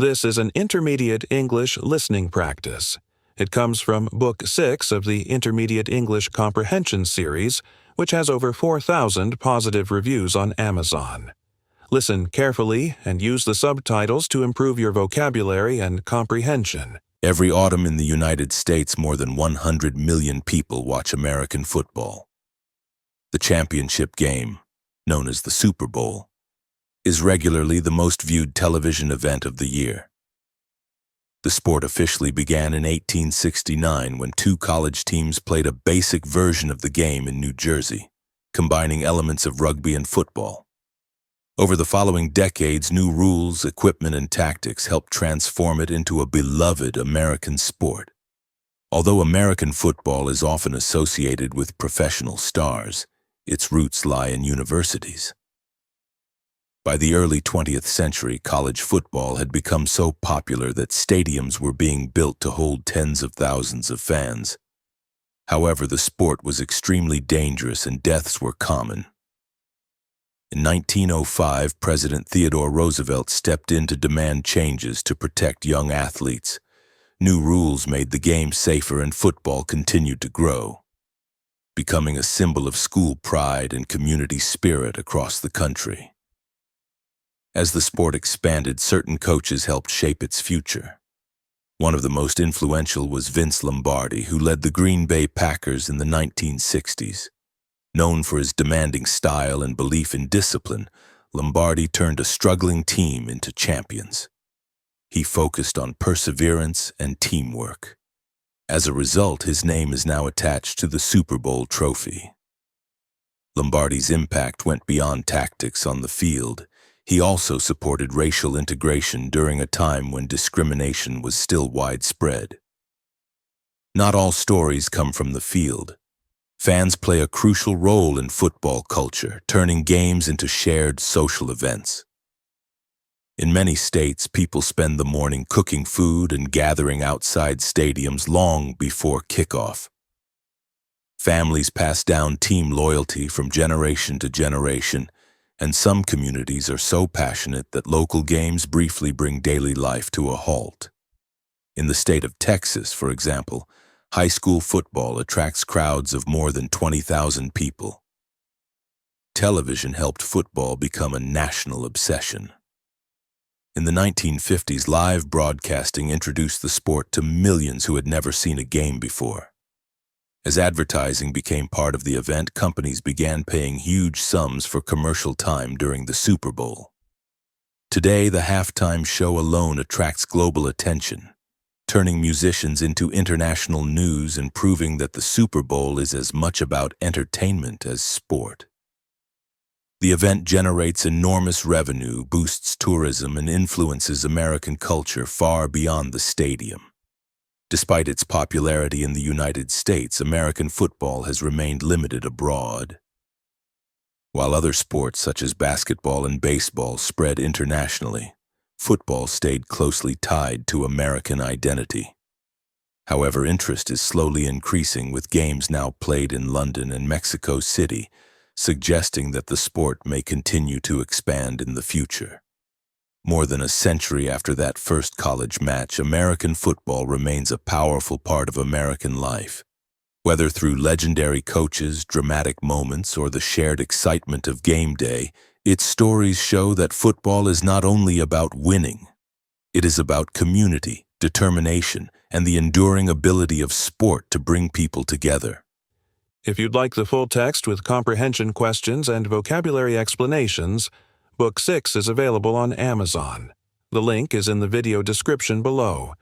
This is an intermediate English listening practice. It comes from Book 6 of the Intermediate English Comprehension series, which has over 4,000 positive reviews on Amazon. Listen carefully and use the subtitles to improve your vocabulary and comprehension. Every autumn in the United States, more than 100 million people watch American football. The championship game, known as the Super Bowl, is regularly the most viewed television event of the year. The sport officially began in 1869 when two college teams played a basic version of the game in New Jersey, combining elements of rugby and football. Over the following decades, new rules, equipment, and tactics helped transform it into a beloved American sport. Although American football is often associated with professional stars, its roots lie in universities. By the early 20th century, college football had become so popular that stadiums were being built to hold tens of thousands of fans. However, the sport was extremely dangerous and deaths were common. In 1905, President Theodore Roosevelt stepped in to demand changes to protect young athletes. New rules made the game safer and football continued to grow, becoming a symbol of school pride and community spirit across the country. As the sport expanded, certain coaches helped shape its future. One of the most influential was Vince Lombardi, who led the Green Bay Packers in the 1960s. Known for his demanding style and belief in discipline, Lombardi turned a struggling team into champions. He focused on perseverance and teamwork. As a result, his name is now attached to the Super Bowl trophy. Lombardi's impact went beyond tactics on the field. He also supported racial integration during a time when discrimination was still widespread. Not all stories come from the field. Fans play a crucial role in football culture, turning games into shared social events. In many states, people spend the morning cooking food and gathering outside stadiums long before kickoff. Families pass down team loyalty from generation to generation, and some communities are so passionate that local games briefly bring daily life to a halt. In the state of Texas, for example, high school football attracts crowds of more than 20,000 people. Television helped football become a national obsession. In the 1950s, live broadcasting introduced the sport to millions who had never seen a game before. As advertising became part of the event, companies began paying huge sums for commercial time during the Super Bowl. Today, the halftime show alone attracts global attention, turning musicians into international news and proving that the Super Bowl is as much about entertainment as sport. The event generates enormous revenue, boosts tourism, and influences American culture far beyond the stadium. Despite its popularity in the United States, American football has remained limited abroad. While other sports such as basketball and baseball spread internationally, football stayed closely tied to American identity. However, interest is slowly increasing, with games now played in London and Mexico City, suggesting that the sport may continue to expand in the future. More than a century after that first college match, American football remains a powerful part of American life. Whether through legendary coaches, dramatic moments, or the shared excitement of game day, its stories show that football is not only about winning. It is about community, determination, and the enduring ability of sport to bring people together. If you'd like the full text with comprehension questions and vocabulary explanations, Book 6 is available on Amazon. The link is in the video description below.